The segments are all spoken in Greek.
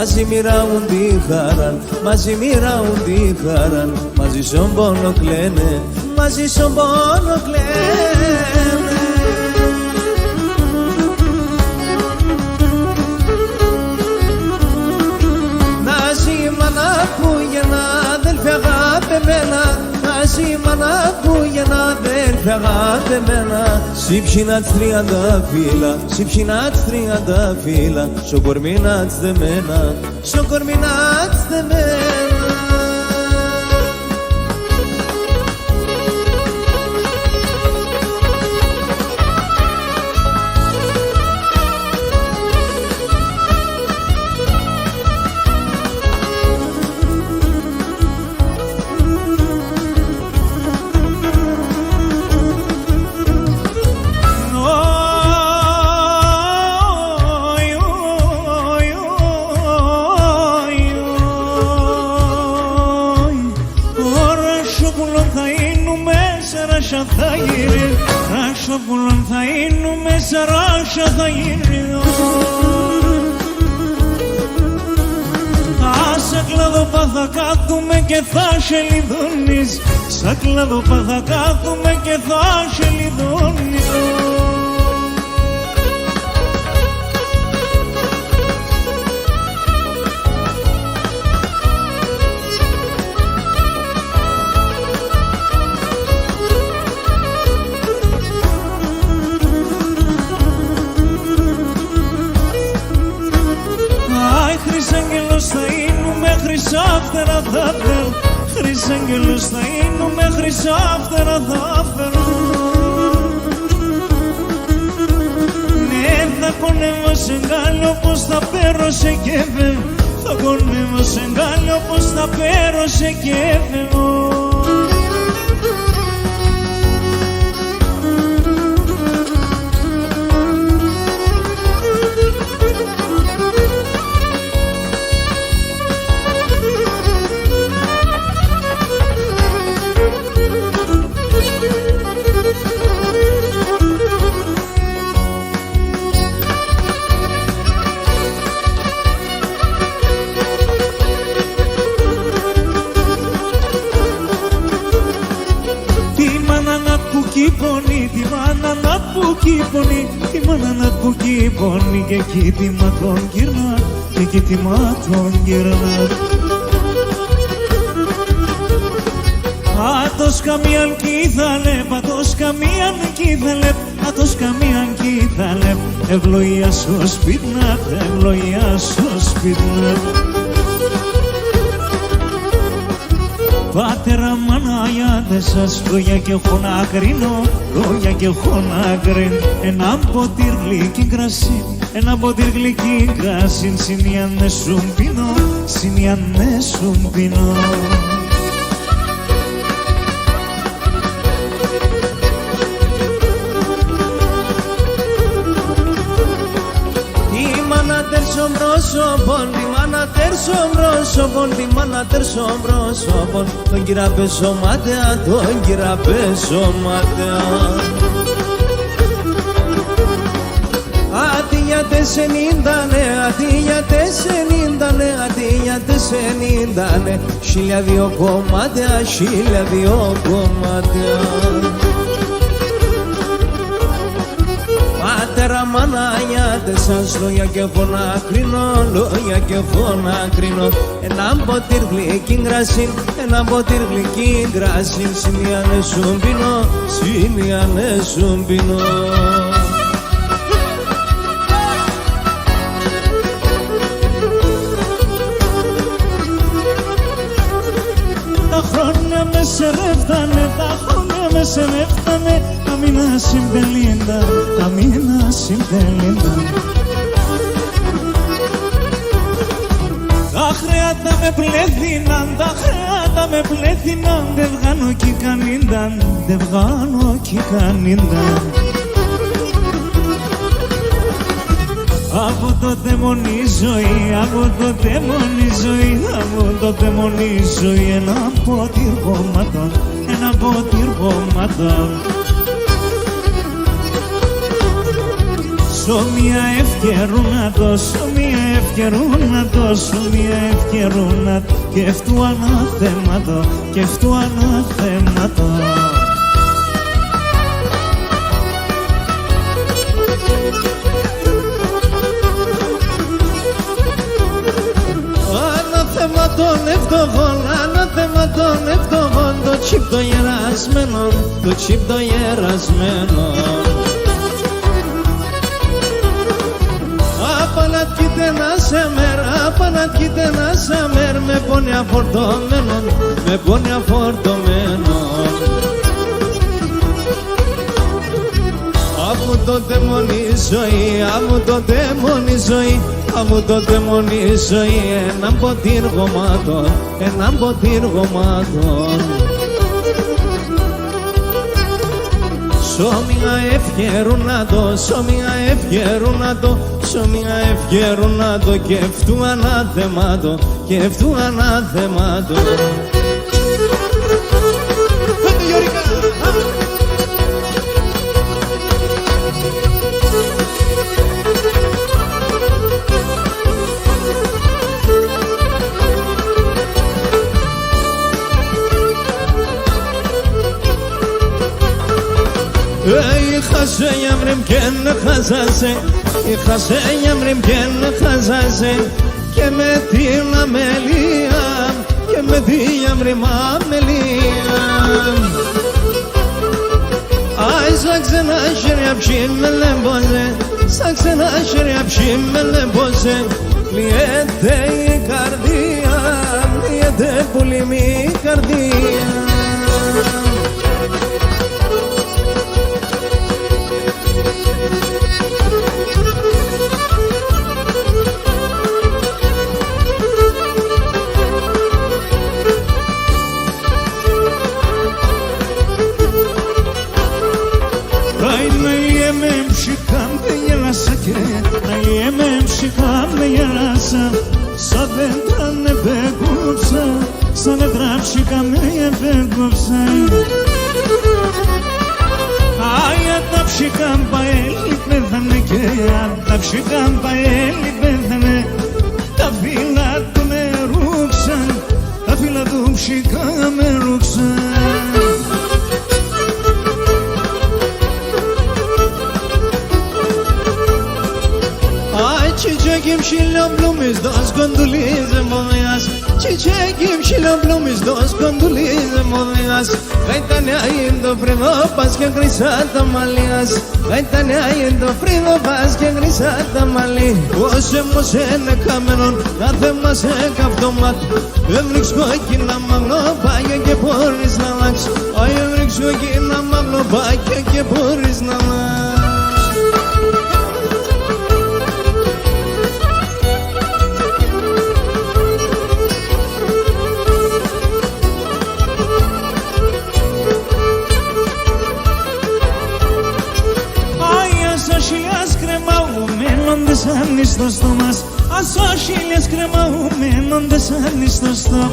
μαζί μοιράουν τη χαρά, μαζί μοιράουν τη χαρά, μαζί στον πόνο κλαίνε, μαζί στον πόνο κλαίνε. Να ζει μάνα Ακούγεννα, αδέλφια αγαπημένα, να ζει μάνα Ακούγεννα, αδέλφια αγαπημένα. Σύψινα τς 30 φύλλα, σύψινα τς 30 φύλλα, στο κορμί να τς δεμένα, στο κορμί να τς δεμένα. Ράσοπουλον θα είνουμε, σαράσια θα γύρω. Σαν κλαδοπά θα κάθουμε και θα σε λιδώνεις, σαν κλαδοπά θα κάθουμε και θα σε λιδώνεις. Χρυσάφτερα θα φέρω, χρυσάγγελος θα είνουμε, χρυσάφτερα θα φέρω. Ναι, θα κονεύω σε γκάλιο πως θα πέρω σε κέφε, θα κονεύω σε γκάλιο πως θα πέρω σε κέφε. Τη μάνα να που κύπωνει, τη μάνα να που κύπωνει, και κοίτημα τον γυρνά, και κοίτημα τον γυρνά. Άτος καμίαν κοίθαλε, πατός καμίαν κοίθαλε, άτος καμίαν κοίθαλε, ευλογία σου σπίτνα, ευλογία σου σπίτνα. Πατέρα μανάγια σας λόγια και έχω να κρίνω, λόγια και έχω να κρίνω. Ένα ποτήρ γλυκή κρασί, ένα ποτήρ γλυκή κρασί, συνιάνε σου πίνω, συνιάνε σου πίνω. Τέρσον πρόσωπον, τη μάνα τέρσον πρόσωπον, τη μάνα τέρσον πρόσωπον, τον κύρα πέσω μάταια, τον κύρα πέσω μάταια. Αντί για τεσενήντανε, αντί για τεσενήντανε, αντί για τεσενήντανε, 1002 κομμάτια, 1002 κομμάτια. Πατέρα μανάγια σας λόγια και φωνά κρίνω, λόγια και φωνά κρίνω. Ένα ποτήρ γλυκή κρασί, ένα ποτήρ γλυκή κρασί, συνιάνε σου πίνω, συνιάνε σου πίνω. Τα χρόνια με σερεύτανε, τα χρόνια με σερεύτανε, αμήνα συμπελίντα, αμήνα συμπελίντα. Τα χρέατα με πλέθυναν, τα χρέατα με πλέθυναν, δεν βγάνω κι κανίνταν, δεν βγάνω κι κανίνταν. Από τότε μόνη ζωή, από τότε μόνη ζωή, από τότε μόνη ζωή, ένα ποτήρ κομματών, ένα ποτήρ κομματών. Σομία ευκαιρούνα σομία ευκαιρούνα και αυτού αναθέματο, και αυτού αναθέματο. Ανάθεμα των ευτοχών, το τσίπ το γερασμένο, το τσίπ το γερασμένο. Απανάτ κοίτε να σε μέρ, με πόνοι αφορτωμένον, με πόνοι αφορτωμένον. Αμού τότε μόνη ζωή, αμού τότε μόνη ζωή, αμού τότε μόνη ζωή, έναν ποτήρ γομάτων, έναν ποτήρ γομάτων. Σομία ευκαιρούνα το και αυτού ανάθεματο, και αυτού ανάθεματο. Χάσε γιαμριμ και να χαζάσε, χάσε γιαμριμ και να χαζάσε, και με την αμελία, και με την γιαμριμ αμελία. Άι σαν ξένα χέρια ψήμε λεμποζε, σαν ξένα χέρια ψήμε λεμποζε, λιέται η καρδία, λιέται πολύ η καρδία. Με γελάσα, σαν δέντρα επέκοψα, σαν δέντρα με επέκοψα. Αν τα ψυχά παέλη πέθανε, και αν τα ψυχά παέλη πέθανε, τα φύλλα του με ρούξαν, τα φύλλα του ψυχά με ρούξαν. Çiçeğim şilom blumis dos gondolis movias, Çiçeğim şilom blumis dos gondolis movias. Gaitane aindo frido pas que grisata malias, gaitane aindo frido pas que grisata mali. Ose mosene kamenon, na θέμα σε καυτωμάτ. Έβριξ κόκκινα μαγνοπάκια και μπορείς να αλλάξεις. Έβριξ κόκκινα μαγνοπάκια και μπορείς να αλλάξεις. Στο στόμα, ασώσιλες κρεμαούμενοντες άνοι στο στόμα.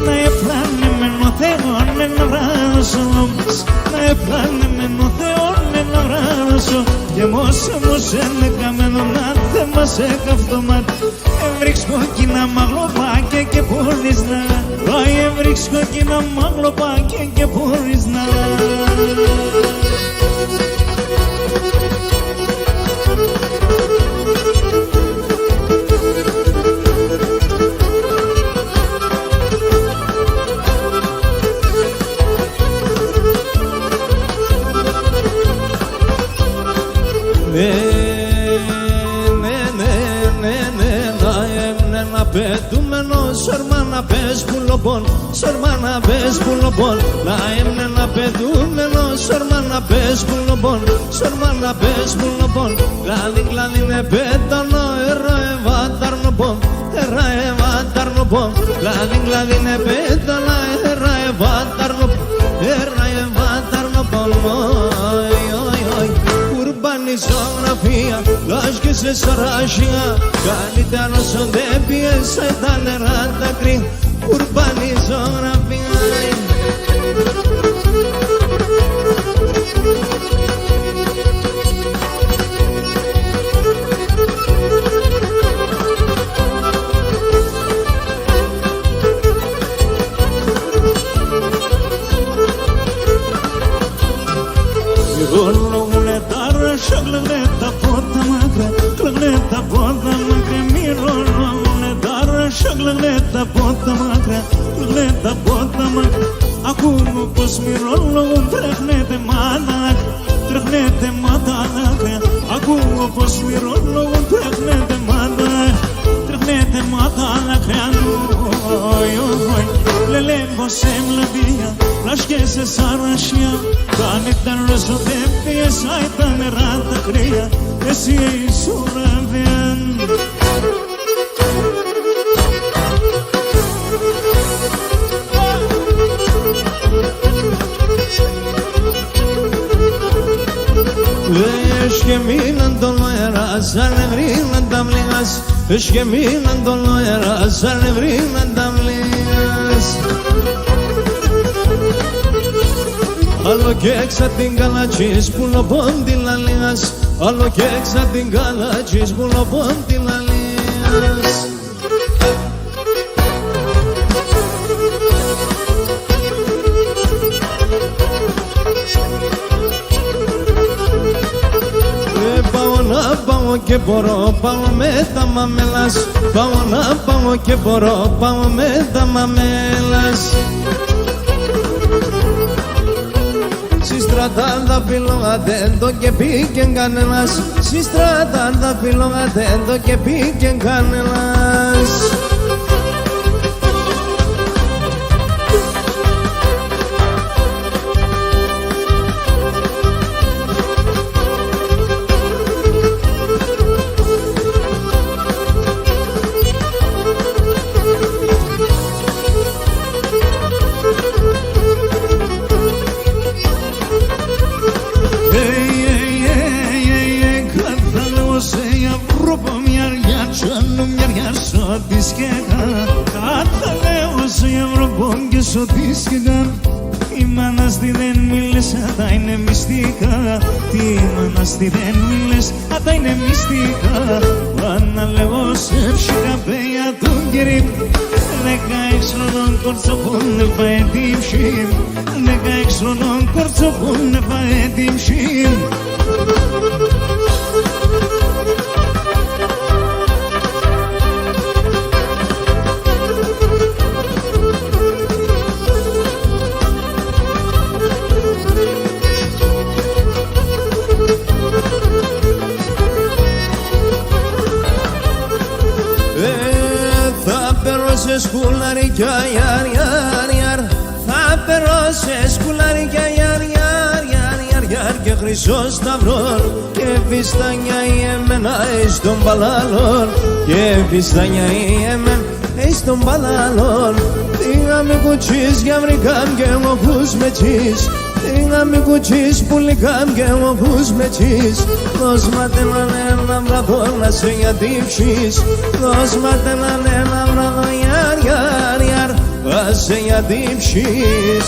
Να επλάνε με ο Θεόν ένα βράδοσο όμως, να επλάνε με ο Θεόν ένα βράδοσο. Και μόσο είναι καμένο να θέμα σε καυτωμάτ. Έβριξ κόκκινα μαγλοπάκια και μπορείς να, έβριξ κόκκινα μαγλοπάκια και μπορείς να. Σορμάνα πες πουλοπών, σορμάνα πες πουλοπών. Να έμνε να πετούμενο, σορμάνα πες πουλοπών, σορμάνα πες πουλοπών. Κλάδι κλάδι με πέτανο, ευάταρνοπών, ευάταρνοπών. Κλάδι κλάδι με πέτανα, ευάταρνοπών, ευάταρνοπών. Ισογραφία, λόγια και σε σαράσια. Καλύτερα όσο δεν πιέσα τα νερά τα κρύ. Κουρμπάνι ισογραφία. γλεγνέτα από τα μάκρα, γλεγνέτα από τα μάκρα. Ακούω πως μυρολογούν, τρέχνετε μάνα, τρέχνετε μάνα. Ακούω πως μυρολογούν, τρέχνετε μάνα, τρέχνετε μάνα. Λελέγω σε μλαδία, πλάσκεσαι σαν ρασιά. Αν ήταν ρεζοδέπτιες, ήταν νερά τα κρύα. Εσύ ήσουν ραβιάν. Eşkemiyle dolu yara, nevriyle damlayas. Eşkemiyle dolu yara, nevriyle damlayas. Άλλο και έξα την καλατσής που λοπών τη λαλίας. Άλλο και έξα την καλατσής που λοπών τη λαλίας. Πάω και μπορώ, πάω με τα μαμέλας. Πάω να πάω και μπορώ, πάω με τα μαμέλας. Στις 30 φιλόγατεντο και πήγεν κανένας. Στις 30 φιλόγατεντο και πήγεν κανένας. Η μάνας τι δεν μίλες, τα είναι μυστικά. Τι μάνας τι δεν μίλες, τα είναι μυστικά. Αναλεγώ σε ψυχαπέια του κερί. 16 χρονών κορτσό που είναι φαετήμψη. 16 χρονών κορτσό που είναι φαετήμψη. σε σκουλαρικιά ιαρ ιαρ ιαρ. Θα περώ σε σκουλαρικιά ιαρ ιαρ ιαρ ιαρ ιαρ. Και χρυσό σταυρό και βιστάνια η εμένα εις τον παλάλον. Και βιστάνια η εμένα εις τον παλάλον. Τίγα με κουτσίς για βρικάμ και μοχούς με τσίς. Τίγα με κουτσίς πουλικάμ και μοχούς με τσίς. Δώσ' μάτε έναν ένα βραδό να σε γιατύψεις. Δώσ' μάτε έναν ένα βραδό ιαρ ιαρ ιαρ να σε γιατύψεις.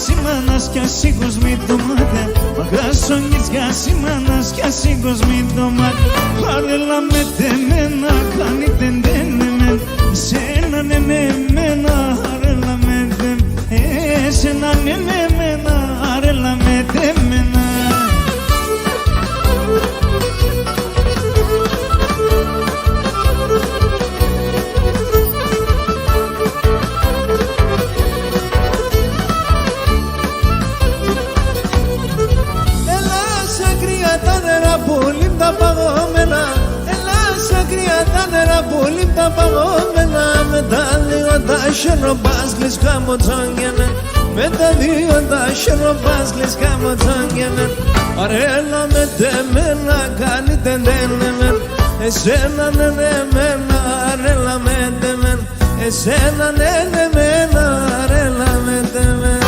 Σημάνας κι ασύγκος μη το μάτε. Μαγασόγγις για σημάνας κι ασύγκος μη το μάτε. Παρέλα με τεμένα κάνει τεντένεμεν. Σένα ναι με εμένα αρέλα με τεμένα. Σένα ναι με εμένα αρέλα με τεμένα. Τα παγωμένα, έλα σαν κρύα τα νερά πολύ τα παγωμένα. Με τα δύο τα χεροπάσκλης χαμοτσόγγενε. Με τα δύο τα χεροπάσκλης χαμοτσόγγενε. Αρέλα με τεμένα κάνει τεντένεμεν. Εσένα ναι ναι μένα αρέλα με τεμεν. Εσένα ναι ναι μένα αρέλα με τεμένα.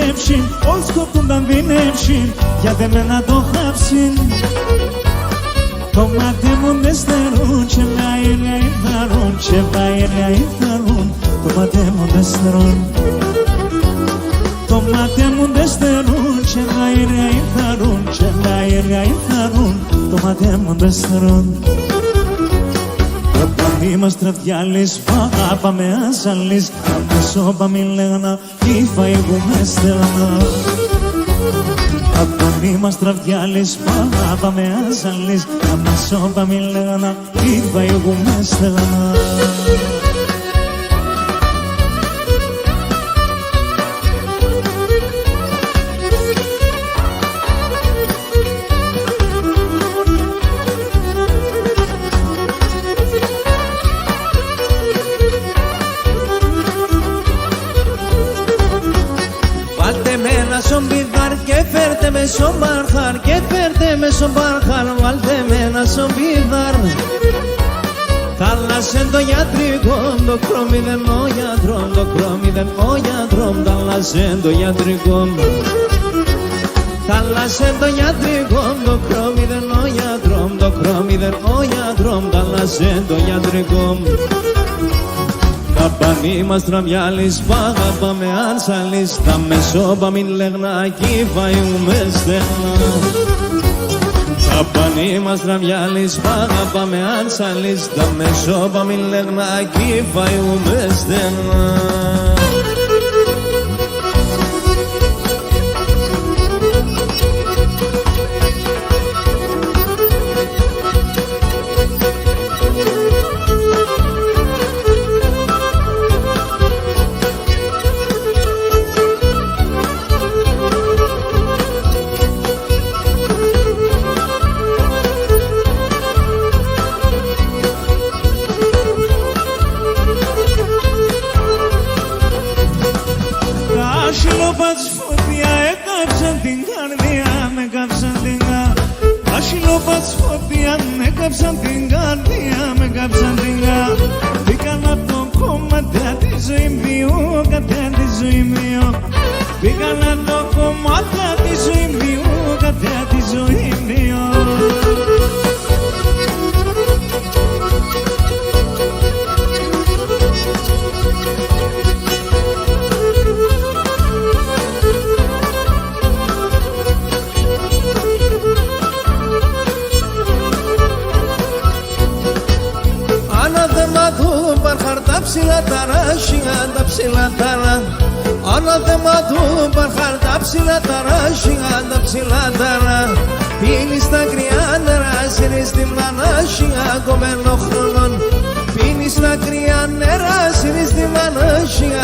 δυνεύσιν, ως σκοπούνταν δυνεύσιν, για δε μένα το χάψιν. Το μάτι μου δεν στερούν, και με αέρια ήρθαρούν, και με αέρια ήρθαρούν, το μάτι μου δεν στερούν. Το μάτι μου δεν στερούν, και με αέρια ήρθαρούν, και με αέρια ήρθαρούν, το μάτι μου δεν στερούν. Απανή μας τραβιάλης, παγάπα με άζαλης, αμέσωπα μη λέγνα, ήφα εγώ με στέλνα. Απανή μας τραβιάλης, παγάπα με άζαλης, αμέσωπα μη λέγνα, ήφα εγώ με στέλνα. Στον πιδάρ και φέρτε με στον μπαρχάρ, και φέρτε με στον μπαρχάρ, βάλτε με ένα στον πιδάρ. Θάλασσεν το γιατρικό, το κρόμι δεν ο γιατρόν, το κρόμι δεν ο γιατρόν, θάλασσεν το γιατρικό. Θάλασσεν το γιατρικό, το κρόμι δεν ο γιατρόν, το κρόμι δεν ο γιατρόν, θάλασσεν το γιατρικό. Καπανή μας τραβιάλης, παγάπα με άνσαλης, τα μεσόπα μην λέγνα, κι φαΐουμε στέλνα. Καπανή μας τραβιάλης, παγάπα με άνσαλης, τα μεσόπα μην λέγνα, κι φαΐουμε στέλνα. Με κάψαν την καρδιά, με κάψαν την καρδιά. Μπήκαν απ' το κομμάτι τη ζωή μου, κατά τη ζωή μου. Μπήκαν απ' το κομμάτι τη ζωή μου, κατά τη ζωή μου. Τα ψηλά ταρά, σιγά τα ψηλά ταρά. Ανάθεμα του μπαρχάρ, τα ψηλά ταρά, σιγά τα ψηλά ταρά. Πίνεις τα κρυά νερά, σύρεις τη μάνα, σιγά κομμένο χρονών. Πίνεις τα κρυά νερά, σύρεις τη μάνα, σιγά